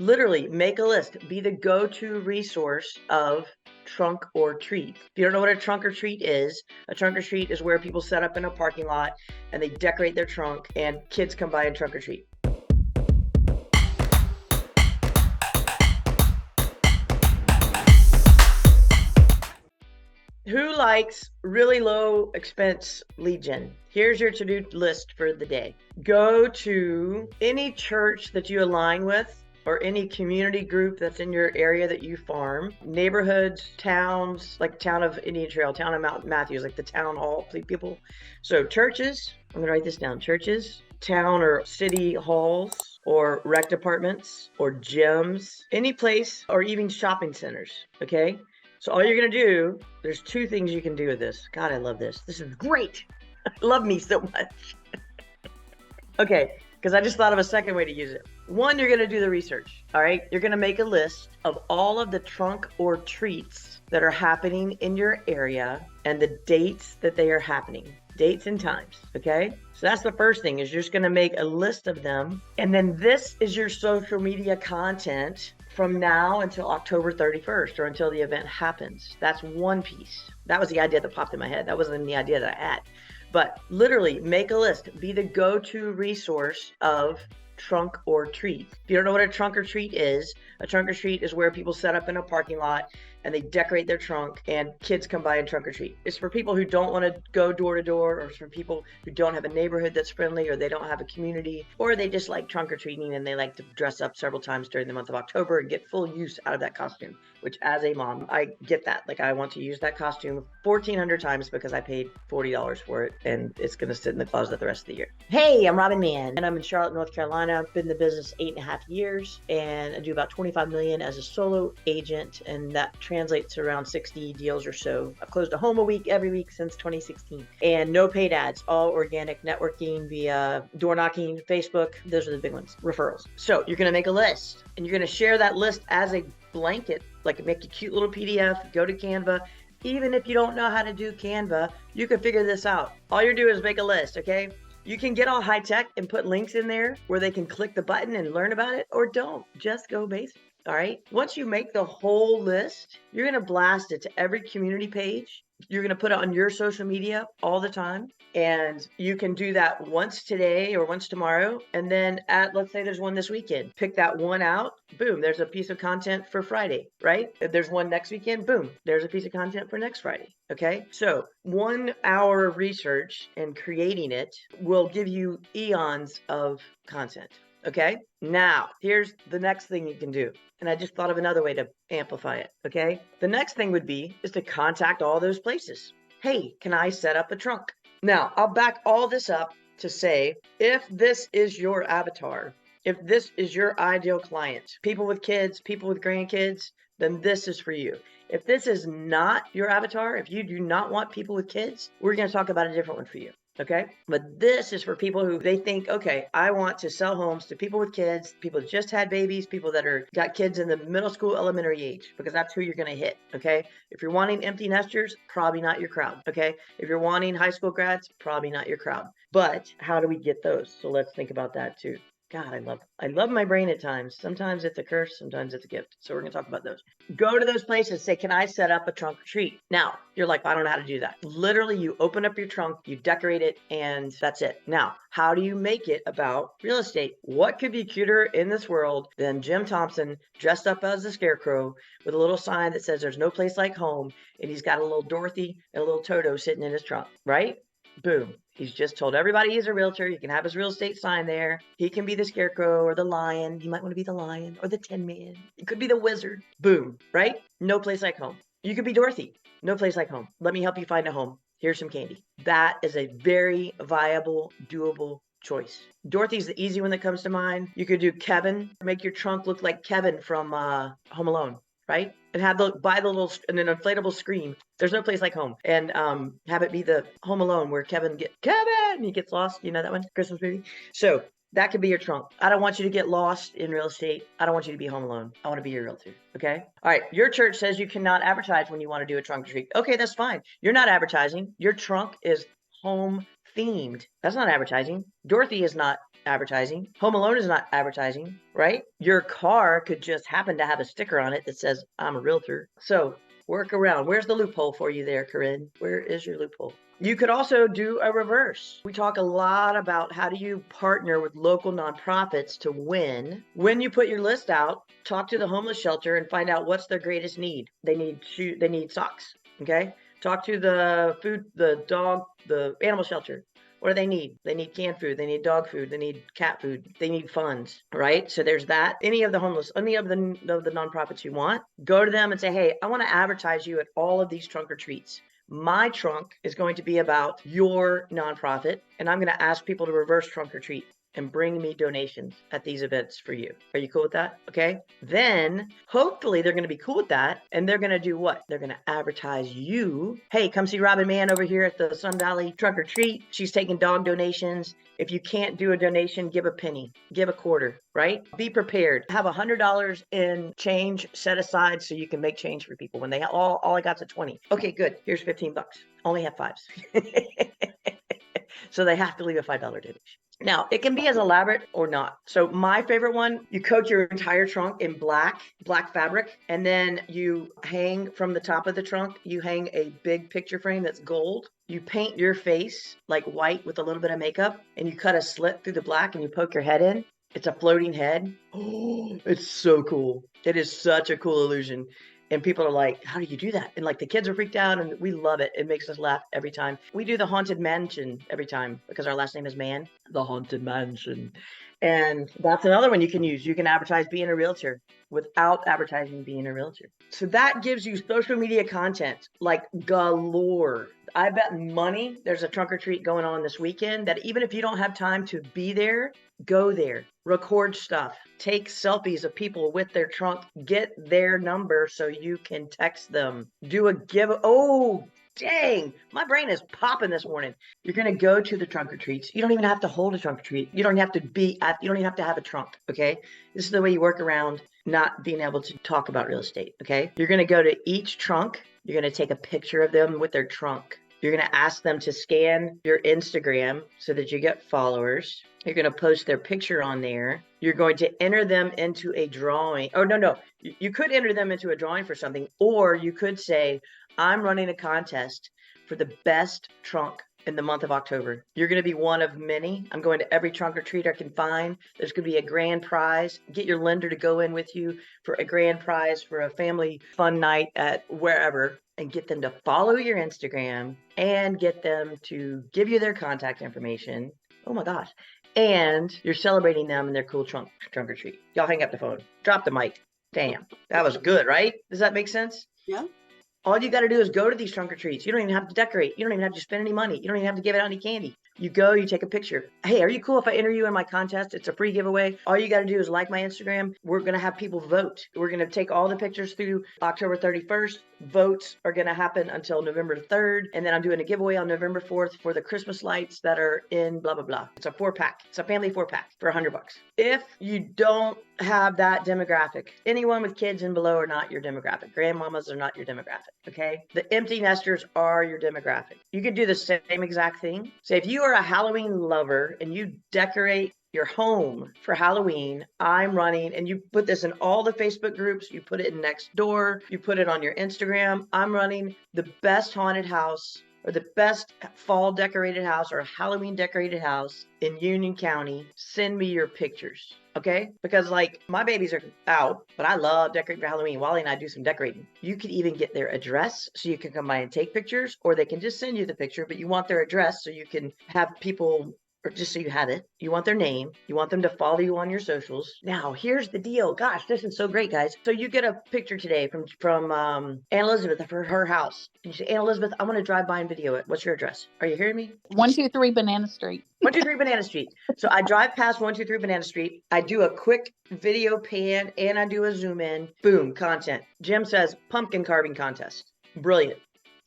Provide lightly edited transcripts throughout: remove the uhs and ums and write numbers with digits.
Literally make a list. Be the go-to resource of trunk or treat. If you don't know what a trunk or treat is, a trunk or treat is where people set up in a parking lot and they decorate their trunk and kids come by and trunk or treat. Who likes really low expense lead gen? Here's your to-do list for the day. Go to any church that you align with or any community group that's in your area that you farm, neighborhoods, towns, like town of Indian Trail, town of Mount Matthews, like the town hall people. So churches, I'm gonna write this down, churches, town or city halls, or rec departments, or gyms, any place, or even shopping centers, okay? So all you're gonna do, there's two things you can do with this. God, I love this. This is great. Love me so much. Okay, because I just thought of a second way to use it. One, you're gonna do the research, all right? You're gonna make a list of all of the trunk or treats that are happening in your area and the dates that they are happening. Dates and times, okay? So that's the first thing, is you're just gonna make a list of them. And then this is your social media content from now until October 31st or until the event happens. That's one piece. That was the idea that popped in my head. That wasn't the idea that I had. But literally make a list. Be the go-to resource of trunk or treat. If you don't know what a trunk or treat is where people set up in a parking lot and they decorate their trunk and kids come by and trunk or treat. It's for people who don't want to go door to door, or it's for people who don't have a neighborhood that's friendly, or they don't have a community, or they just like trunk or treating and they like to dress up several times during the month of October and get full use out of that costume, which as a mom, I get that. Like I want to use that costume 1,400 times because I paid $40 for it and it's going to sit in the closet the rest of the year. Hey, I'm Robin Mann and I'm in Charlotte, North Carolina. I've been in the business 8.5 years and I do about 25 million as a solo agent, and that translates to around 60 deals or so. I've closed a home a week every week since 2016, and no paid ads, all organic networking via door knocking, Facebook. Those are the big ones. Referrals. So you're going to make a list and you're going to share that list as a blanket, like make a cute little PDF, go to Canva. Even if you don't know how to do Canva, you can figure this out. All you do is make a list, okay? You can get all high tech and put links in there where they can click the button and learn about it, or don't. Just go basic. All right. Once you make the whole list, you're going to blast it to every community page. You're going to put it on your social media all the time. And you can do that once today or once tomorrow. And then let's say there's one this weekend, pick that one out. Boom, there's a piece of content for Friday, right? If there's one next weekend, boom, there's a piece of content for next Friday. Okay. So 1 hour of research and creating it will give you eons of content. Okay. Now here's the next thing you can do. And I just thought of another way to amplify it. Okay. The next thing would be is to contact all those places. Hey, can I set up a trunk? Now I'll back all this up to say, if this is your avatar, if this is your ideal client, people with kids, people with grandkids, then this is for you. If this is not your avatar, if you do not want people with kids, we're going to talk about a different one for you. Okay. But this is for people who they think, okay, I want to sell homes to people with kids, people that just had babies, people that got kids in the middle school, elementary age, because that's who you're going to hit. Okay. If you're wanting empty nesters, probably not your crowd. Okay. If you're wanting high school grads, probably not your crowd. But how do we get those? So let's think about that too. God, I love my brain at times. Sometimes it's a curse, sometimes it's a gift. So we're going to talk about those. Go to those places, say, can I set up a trunk or treat? Now, you're like, I don't know how to do that. Literally, you open up your trunk, you decorate it, and that's it. Now, how do you make it about real estate? What could be cuter in this world than Jim Thompson dressed up as a scarecrow with a little sign that says there's no place like home, and he's got a little Dorothy and a little Toto sitting in his trunk, right? Boom. He's just told everybody he's a realtor. He can have his real estate sign there. He can be the scarecrow or the lion. He might want to be the lion or the Tin Man. It could be the wizard. Boom, right? No place like home. You could be Dorothy. No place like home. Let me help you find a home. Here's some candy. That is a very viable, doable choice. Dorothy's the easy one that comes to mind. You could do Kevin. Make your trunk look like Kevin from Home Alone, right? And have an inflatable screen. There's no place like home. And have it be the Home Alone where Kevin he gets lost. You know that one? Christmas movie. So that could be your trunk. I don't want you to get lost in real estate. I don't want you to be home alone. I want to be your realtor. Okay. All right. Your church says you cannot advertise when you want to do a trunk or treat. Okay, that's fine. You're not advertising. Your trunk is home themed. That's not advertising. Dorothy is not advertising. Home Alone is not advertising, right? Your car could just happen to have a sticker on it that says, I'm a realtor. So work around. Where's the loophole for you there, Corinne? Where is your loophole? You could also do a reverse. We talk a lot about how do you partner with local nonprofits to win. When you put your list out, talk to the homeless shelter and find out what's their greatest need. They need socks. Okay. Talk to the animal shelter. What do they need? They need canned food. They need dog food. They need cat food. They need funds, right? So there's that. Any of the homeless, any of the nonprofits you want, go to them and say, hey, I want to advertise you at all of these trunk or treats. My trunk is going to be about your nonprofit, and I'm going to ask people to reverse trunk or treat and bring me donations at these events for you. Are you cool with that? Okay. Then hopefully they're going to be cool with that. And they're going to do what? They're going to advertise you. Hey, come see Robin Mann over here at the Sun Valley Trunk or Treat. She's taking dog donations. If you can't do a donation, give a penny, give a quarter, right? Be prepared. Have $100 in change set aside so you can make change for people when they all I got's a 20. Okay, good. Here's 15 bucks. Only have fives. So they have to leave a $5 donation. Now, it can be as elaborate or not. So my favorite one, you coat your entire trunk in black fabric, and then you hang from the top of the trunk, you hang a big picture frame that's gold. You paint your face like white with a little bit of makeup, and you cut a slit through the black and you poke your head in. It's a floating head. Oh, it's so cool. It is such a cool illusion. And people are like, how do you do that? And like the kids are freaked out and we love it. It makes us laugh every time. We do the Haunted Mansion every time because our last name is Mann. The Haunted Mansion. And that's another one you can use. You can advertise being a realtor without advertising being a realtor. So that gives you social media content like galore. I bet money there's a trunk or treat going on this weekend that even if you don't have time to be there, go there, record stuff, take selfies of people with their trunk, get their number so you can text them, do a give. Oh, dang, my brain is popping this morning. You're going to go to the trunk or treats. You don't even have to hold a trunk or treat. You don't have to you don't even have to have a trunk. Okay. This is the way you work around not being able to talk about real estate. Okay. You're going to go to each trunk. You're going to take a picture of them with their trunk. You're going to ask them to scan your Instagram so that you get followers. You're going to post their picture on there. You're going to enter them into a drawing. Oh, no. You could enter them into a drawing for something, or you could say, I'm running a contest for the best trunk in the month of October. You're going to be one of many. I'm going to every trunk or treat I can find. There's going to be a grand prize. Get your lender to go in with you for a grand prize for a family fun night at wherever, and get them to follow your Instagram and get them to give you their contact information. Oh my gosh. And you're celebrating them in their cool trunk or treat. Y'all hang up the phone. Drop the mic. Damn. That was good, right? Does that make sense? Yeah. All you got to do is go to these trunk or treats. You don't even have to decorate. You don't even have to spend any money. You don't even have to give out any candy. You go, you take a picture. Hey, are you cool if I enter you in my contest? It's a free giveaway. All you got to do is like my Instagram. We're going to have people vote. We're going to take all the pictures through October 31st. Votes are going to happen until November 3rd. And then I'm doing a giveaway on November 4th for the Christmas lights that are in blah, blah, blah. It's a 4-pack. It's a family 4-pack for $100. If you don't have that demographic, anyone with kids and below are not your demographic. Grandmamas are not your demographic. Okay. The empty nesters are your demographic. You could do the same exact thing. Say if you are a Halloween lover and you decorate your home for Halloween, I'm running, and you put this in all the Facebook groups, you put it in Nextdoor, you put it on your Instagram. I'm running the best haunted house or the best fall decorated house or Halloween decorated house in Union County. Send me your pictures. Okay? Because like my babies are out, but I love decorating for Halloween. Wally and I do some decorating. You could even get their address so you can come by and take pictures, or they can just send you the picture, but you want their address so you can have people, or just so you have it. You want their name. You want them to follow you on your socials. Now, here's the deal. Gosh, this is so great, guys. So you get a picture today from Ann Elizabeth of her house. And you say, Ann Elizabeth, I'm going to drive by and video it. What's your address? Are you hearing me? 123 Banana Street. 123 Banana Street. So I drive past 123 Banana Street. I do a quick video pan and I do a zoom in. Boom, content. Jim says pumpkin carving contest. Brilliant.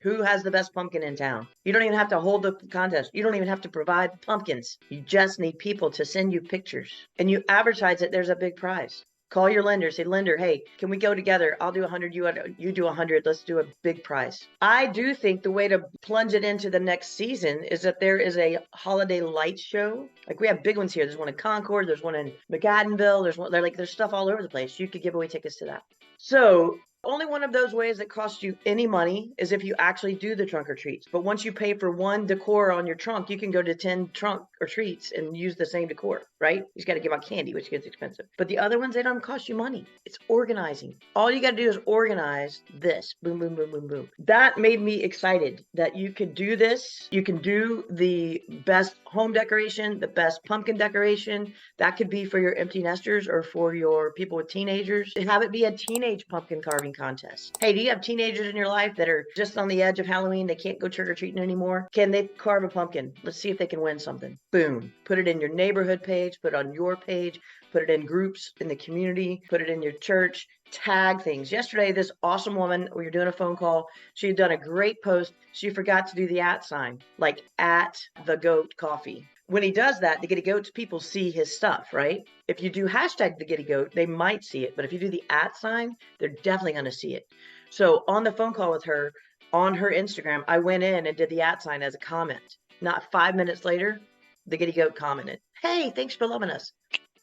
Who has the best pumpkin in town? You don't even have to hold the contest. You don't even have to provide pumpkins. You just need people to send you pictures. And you advertise that there's a big prize. Call your lender, say, lender, hey, can we go together? I'll do 100, you do 100. Let's do a big prize. I do think the way to plunge it into the next season is that there is a holiday light show. Like we have big ones here. There's one in Concord. There's one in McAdenville. There's stuff all over the place. You could give away tickets to that. So only one of those ways that costs you any money is if you actually do the trunk or treats. But once you pay for one decor on your trunk, you can go to 10 trunk or treats and use the same decor, right? You just got to give out candy, which gets expensive. But the other ones, they don't cost you money. It's organizing. All you got to do is organize this. Boom, boom, boom, boom, boom. That made me excited that you could do this. You can do the best home decoration, the best pumpkin decoration. That could be for your empty nesters or for your people with teenagers. Have it be a teenage pumpkin carving contest. Hey, do you have teenagers in your life that are just on the edge of Halloween? They can't go trick-or-treating anymore. Can they carve a pumpkin? Let's see if they can win something. Boom. Put it in your neighborhood page, put it on your page, put it in groups in the community, put it in your church, tag things. Yesterday, this awesome woman, we were doing a phone call. She had done a great post. She forgot to do the @ sign, like at the goat coffee. When he does that, the Giddy Goats people see his stuff, right? If you do hashtag the Giddy Goat, they might see it. But if you do the @ sign, they're definitely going to see it. So on the phone call with her, on her Instagram, I went in and did the @ sign as a comment. Not 5 minutes later, the Giddy Goat commented, hey, thanks for loving us.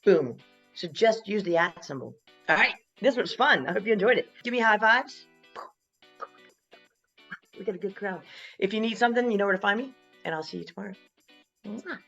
Boom. So just use the @ symbol. All right. This was fun. I hope you enjoyed it. Give me high fives. We got a good crowd. If you need something, you know where to find me, and I'll see you tomorrow. Mwah.